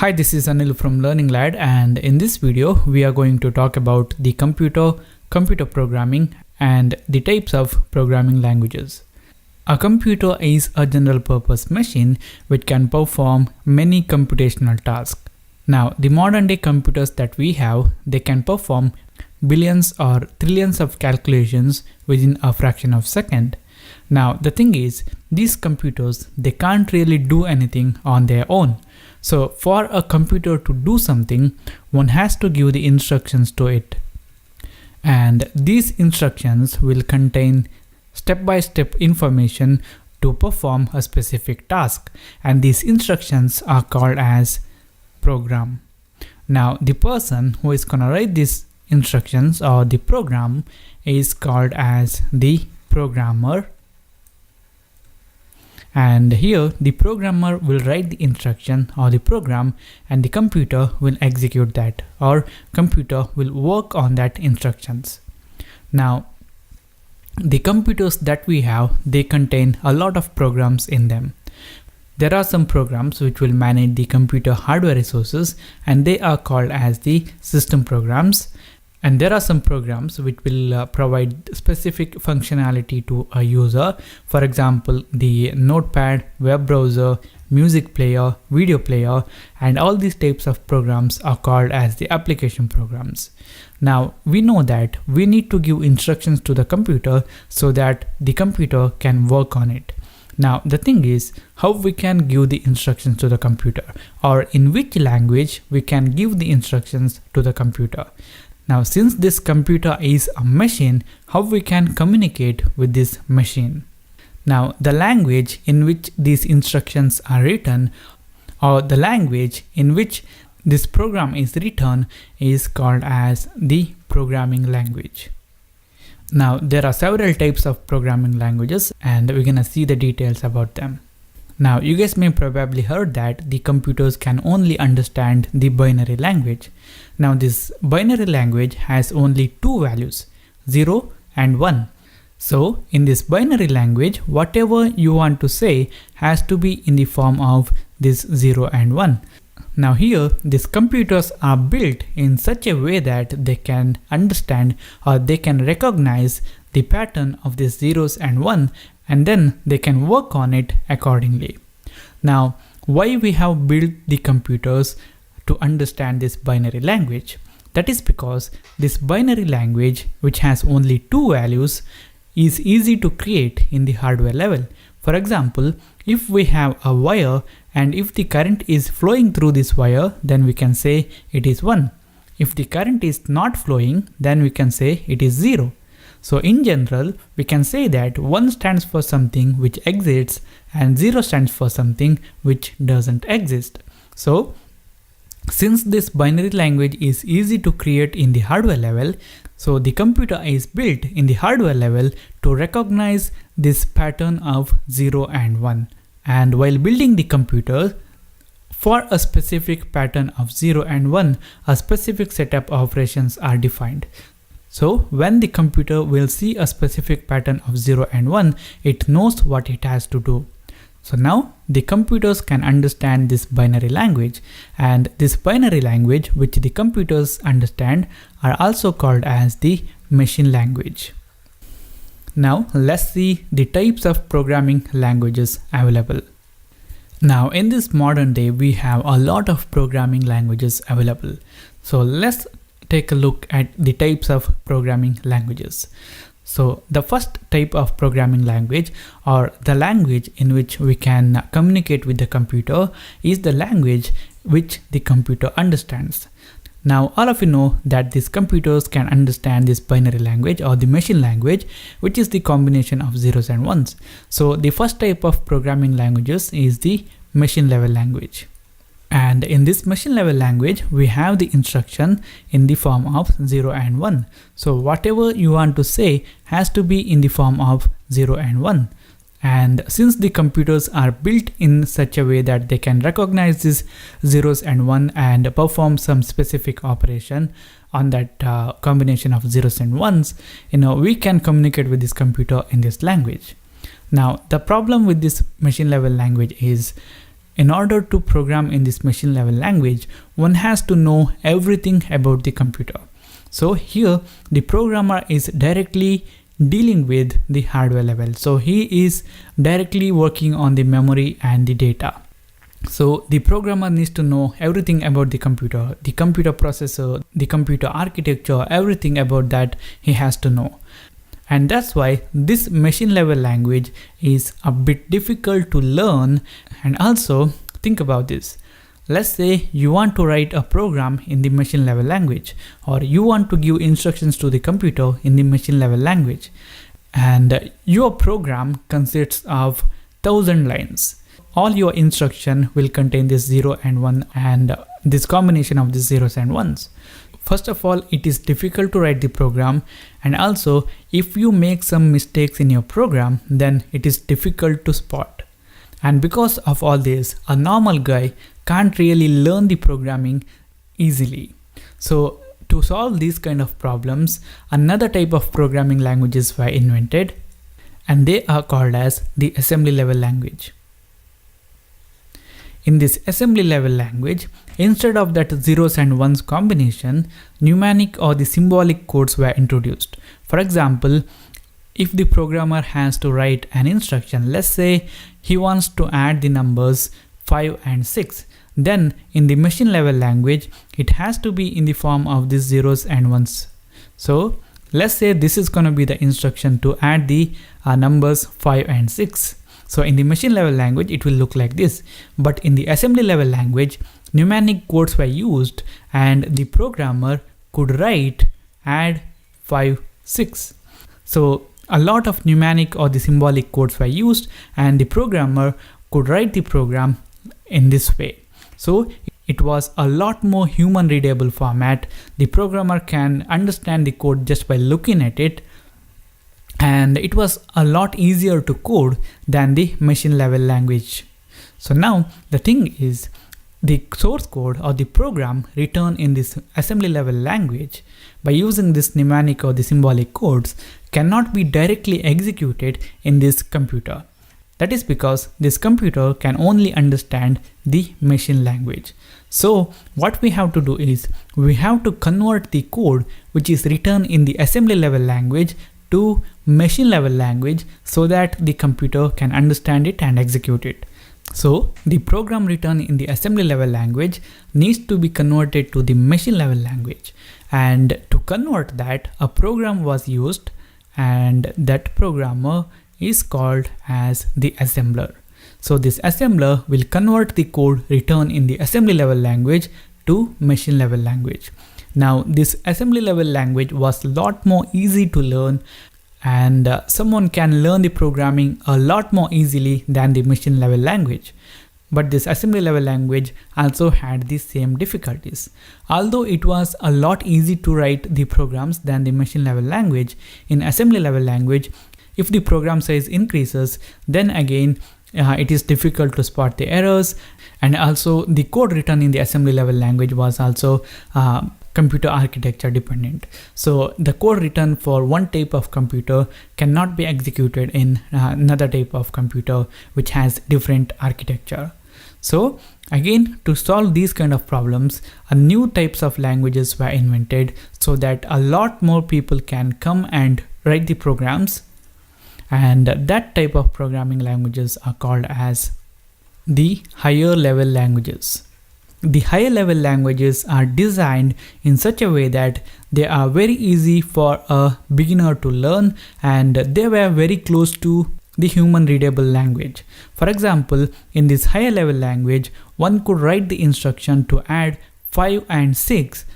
Hi, this is Anil from Learning Lad, and in this video we are going to talk about the computer programming and the types of programming languages. A computer is a general purpose machine which can perform many computational tasks. Now, the modern day computers that we have, they can perform billions or trillions of calculations within a fraction of a second. Now, the thing is, these computers, they can't really do anything on their own. So for a computer to do something, one has to give the instructions to it. And these instructions will contain step-by-step information to perform a specific task. And these instructions are called as program. Now the person who is gonna write these instructions or the program is called as the programmer. And here the programmer will write the instruction or the program, and the computer will execute that, or computer will work on that instructions. Now the computers that we have, they contain a lot of programs in them. There are some programs which will manage the computer hardware resources, and they are called as the system programs. And there are some programs which will provide specific functionality to a user. For example, the notepad, web browser, music player, video player, and all these types of programs are called as the application programs. Now, we know that we need to give instructions to the computer so that the computer can work on it. Now, the thing is, how we can give the instructions to the computer, or in which language we can give the instructions to the computer. Now, since this computer is a machine, how we can communicate with this machine? Now, the language in which these instructions are written, or the language in which this program is written, is called as the programming language. Now, there are several types of programming languages, and we're gonna see the details about them. Now, you guys may probably heard that the computers can only understand the binary language. Now, this binary language has only two values, 0 and 1. So, in this binary language, whatever you want to say has to be in the form of this 0 and 1. Now here, these computers are built in such a way that they can understand, or they can recognize the pattern of these zeros and 1, and then they can work on it accordingly. Now, why we have built the computers to understand this binary language? That is because this binary language, which has only two values, is easy to create in the hardware level. For example, if we have a wire, and if the current is flowing through this wire, then we can say it is 1. If the current is not flowing, then we can say it is 0. So in general, we can say that 1 stands for something which exists and 0 stands for something which doesn't exist. So since this binary language is easy to create in the hardware level, so the computer is built in the hardware level to recognize this pattern of 0 and 1. And while building the computer, for a specific pattern of 0 and 1, a specific set of operations are defined. So when the computer will see a specific pattern of 0 and 1, it knows what it has to do. So now the computers can understand this binary language, and this binary language which the computers understand are also called as the machine language. Now let's see the types of programming languages available. Now in this modern day, we have a lot of programming languages available. So let's take a look at the types of programming languages. So the first type of programming language, or the language in which we can communicate with the computer, is the language which the computer understands. Now all of you know that these computers can understand this binary language or the machine language, which is the combination of zeros and ones. So the first type of programming languages is the machine level language. And in this machine level language, we have the instruction in the form of 0 and 1. So whatever you want to say has to be in the form of 0 and 1. And since the computers are built in such a way that they can recognize these zeros and 1 and perform some specific operation on that combination of zeros and 1s, we can communicate with this computer in this language. Now the problem with this machine level language is, in order to program in this machine level language, one has to know everything about the computer. So here the programmer is directly dealing with the hardware level. So he is directly working on the memory and the data. So the programmer needs to know everything about the computer processor, the computer architecture, everything about that he has to know. And that's why this machine level language is a bit difficult to learn. And also think about this. Let's say you want to write a program in the machine level language, or you want to give instructions to the computer in the machine level language. And your program consists of 1000 lines. All your instruction will contain this 0 and 1 and this combination of the zeros and ones. First of all, it is difficult to write the program, and also if you make some mistakes in your program, then it is difficult to spot. And because of all this, a normal guy can't really learn the programming easily. So to solve these kind of problems, another type of programming languages were invented, and they are called as the assembly level language. In this assembly level language, instead of that zeros and ones combination, mnemonic or the symbolic codes were introduced. For example, if the programmer has to write an instruction, let's say he wants to add the numbers 5 and 6, then in the machine level language, it has to be in the form of these zeros and ones. So let's say this is going to be the instruction to add the numbers 5 and 6. So in the machine level language, it will look like this. But in the assembly level language, mnemonic codes were used and the programmer could write add 5, 6. So a lot of mnemonic or the symbolic codes were used and the programmer could write the program in this way. So it was a lot more human readable format. The programmer can understand the code just by looking at it. And it was a lot easier to code than the machine level language. So now the thing is, the source code or the program written in this assembly level language by using this mnemonic or the symbolic codes cannot be directly executed in this computer. That is because this computer can only understand the machine language. So what we have to do is we have to convert the code which is written in the assembly level language to machine level language so that the computer can understand it and execute it. So the program written in the assembly level language needs to be converted to the machine level language, and to convert that, a program was used, and that programmer is called as the assembler. So this assembler will convert the code written in the assembly level language to machine level language. Now this assembly level language was a lot more easy to learn, and someone can learn the programming a lot more easily than the machine level language. But this assembly level language also had the same difficulties. Although it was a lot easy to write the programs than the machine level language, in assembly level language, if the program size increases, then again it is difficult to spot the errors. And also the code written in the assembly level language was also computer architecture dependent. So the code written for one type of computer cannot be executed in another type of computer which has different architecture. So again, to solve these kind of problems, new types of languages were invented so that a lot more people can come and write the programs, and that type of programming languages are called as the higher level languages. The higher level languages are designed in such a way that they are very easy for a beginner to learn, and they were very close to the human readable language. For example, in this higher level language, one could write the instruction to add 5 and 6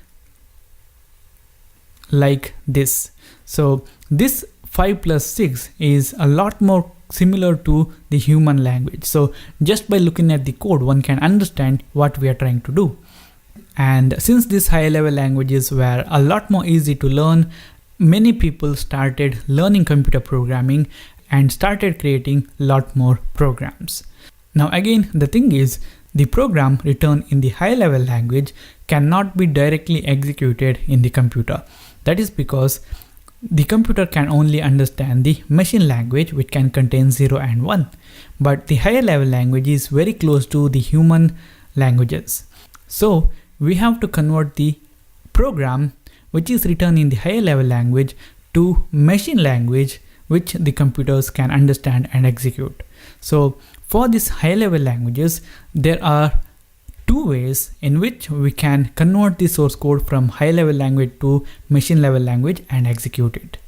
like this. So this 5 plus 6 is a lot more similar to the human language. So just by looking at the code, one can understand what we are trying to do. And since these higher level languages were a lot more easy to learn, many people started learning computer programming and started creating a lot more programs. Now again, the thing is, the program written in the high level language cannot be directly executed in the computer. That is because the computer can only understand the machine language, which can contain 0 and 1. But the higher level language is very close to the human languages. So we have to convert the program which is written in the higher level language to machine language, which the computers can understand and execute. So for these high level languages, there are two ways in which we can convert the source code from high level language to machine level language and execute it.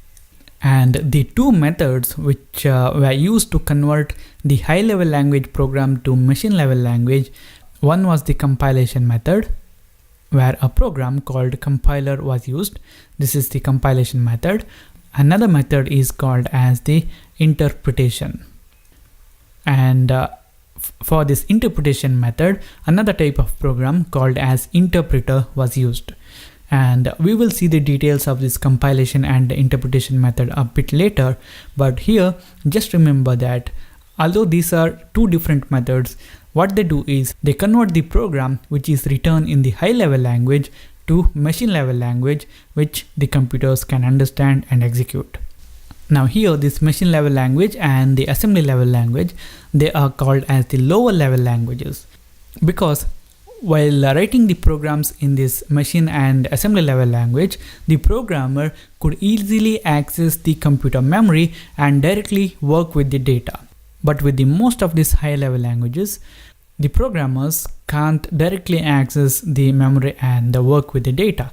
And the two methods which were used to convert the high level language program to machine level language, one was the compilation method, where a program called compiler was used. This is the compilation method. Another method is called as the interpretation. And for this interpretation method, another type of program called as interpreter was used. And we will see the details of this compilation and interpretation method a bit later. But here, just remember that although these are two different methods, what they do is they convert the program which is written in the high level language to machine level language, which the computers can understand and execute. Now here, this machine level language and the assembly level language, they are called as the lower level languages, because while writing the programs in this machine and assembly level language, the programmer could easily access the computer memory and directly work with the data. But with the most of these high level languages, the programmers can't directly access the memory and work with the data.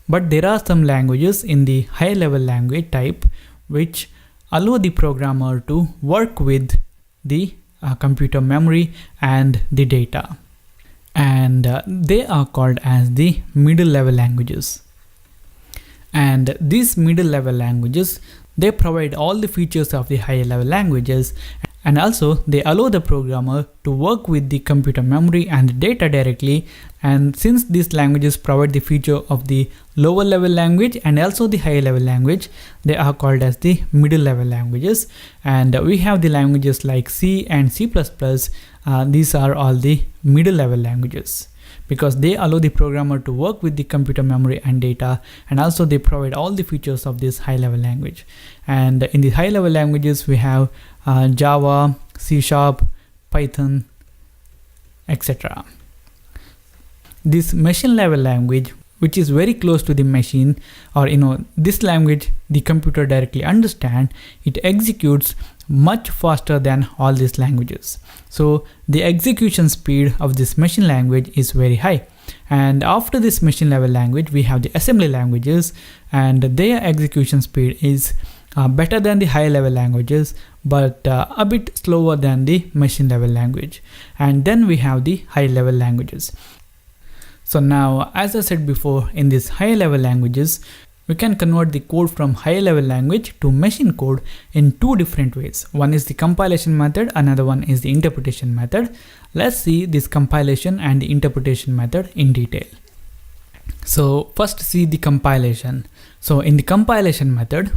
But there are some languages in the high level language type which allow the programmer to work with the computer memory and the data. And they are called as the middle level languages. And these middle level languages, they provide all the features of the higher level languages, and also they allow the programmer to work with the computer memory and data directly. And since these languages provide the feature of the lower level language and also the higher level language, they are called as the middle level languages. And we have the languages like C and C++. These are all the middle level languages, because they allow the programmer to work with the computer memory and data, and also they provide all the features of this high level language. And in the high level languages, we have Java, C#, Python, etc. This machine level language, which is very close to the machine, or this language the computer directly understand, it executes much faster than all these languages. So the execution speed of this machine language is very high. And after this machine level language, we have the assembly languages, and their execution speed is better than the high level languages, but a bit slower than the machine level language. And then we have the high level languages. So now, as I said before, in these high level languages, we can convert the code from high level language to machine code in two different ways. One is the compilation method, another one is the interpretation method. Let's see this compilation and the interpretation method in detail. So first, see the compilation. So in the compilation method,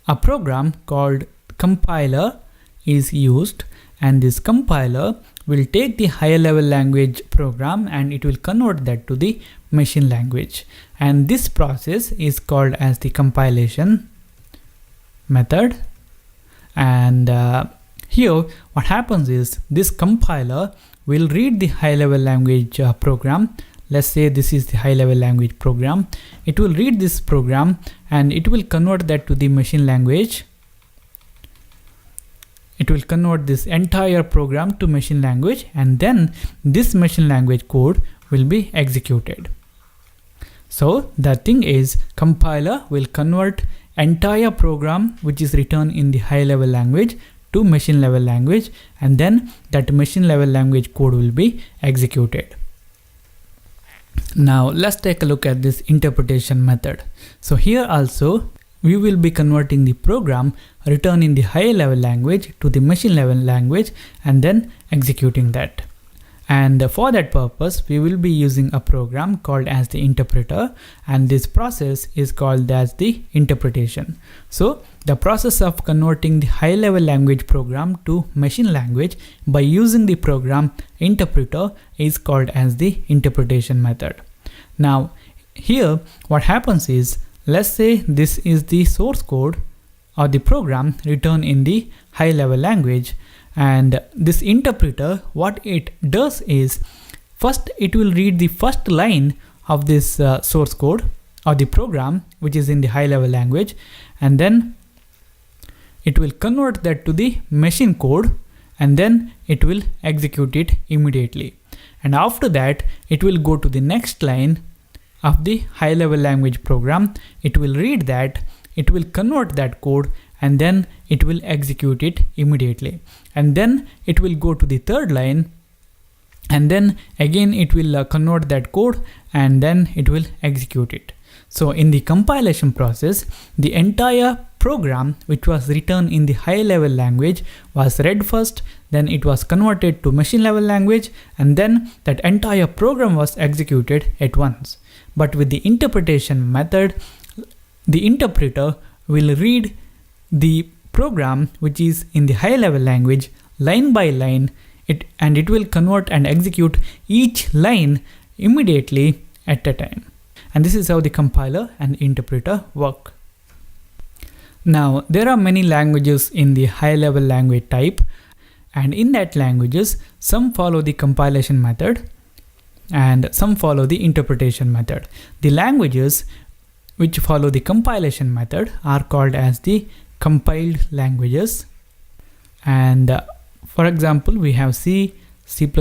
a program called compiler is used, and this compiler will take the higher level language program and it will convert that to the machine language. And this process is called as the compilation method. And here what happens is this compiler will read the high level language program. Let's say this is the high level language program. It will read this program and it will convert that to the machine language. It will convert this entire program to machine language, and then this machine language code will be executed. So the thing is, compiler will convert entire program which is written in the high level language to machine level language, and then that machine level language code will be executed. Now let's take a look at this interpretation method. So here also we will be converting the program written in the higher level language to the machine level language and then executing that. And for that purpose, we will be using a program called as the interpreter, and this process is called as the interpretation. So the process of converting the high level language program to machine language by using the program interpreter is called as the interpretation method. Now here what happens is, let's say this is the source code or the program written in the high level language, and this interpreter, what it does is, first it will read the first line of this source code or the program which is in the high level language, and then it will convert that to the machine code, and then it will execute it immediately. And after that, it will go to the next line of the high level language program. It will read that, it will convert that code, and then it will execute it immediately. And then it will go to the third line, and then again it will convert that code, and then it will execute it. So in the compilation process, the entire program which was written in the high level language was read first, then it was converted to machine level language, and then that entire program was executed at once. But with the interpretation method, the interpreter will read the program which is in the high level language line by line, and it will convert and execute each line immediately at a time. And this is how the compiler and interpreter work. Now, there are many languages in the high level language type, and in that languages, some follow the compilation method and some follow the interpretation method. The languages which follow the compilation method are called as the compiled languages. And for example, we have C, C++,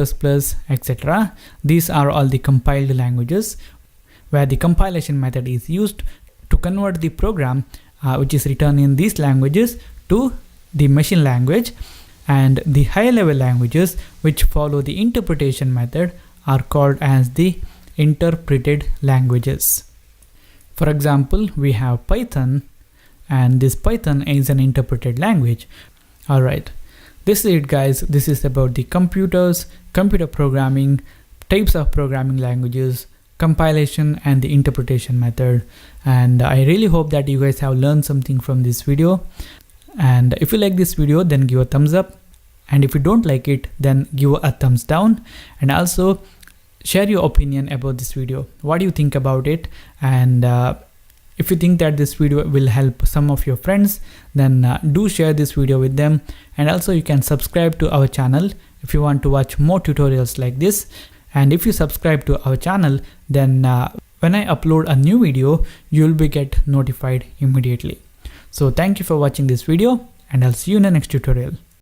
etc. These are all the compiled languages where the compilation method is used to convert the program which is written in these languages to the machine language. And the high level languages which follow the interpretation method are called as the interpreted languages. For example, we have Python, and this Python is an interpreted language. Alright, this is it guys. This is about the computers, computer programming, types of programming languages, compilation and the interpretation method. And I really hope that you guys have learned something from this video. And if you like this video, then give a thumbs up, and if you don't like it, then give a thumbs down. And also share your opinion about this video. What do you think about it? And if you think that this video will help some of your friends, then do share this video with them. And also you can subscribe to our channel if you want to watch more tutorials like this. And if you subscribe to our channel, then when I upload a new video, you will get notified immediately. So thank you for watching this video, and I'll see you in the next tutorial.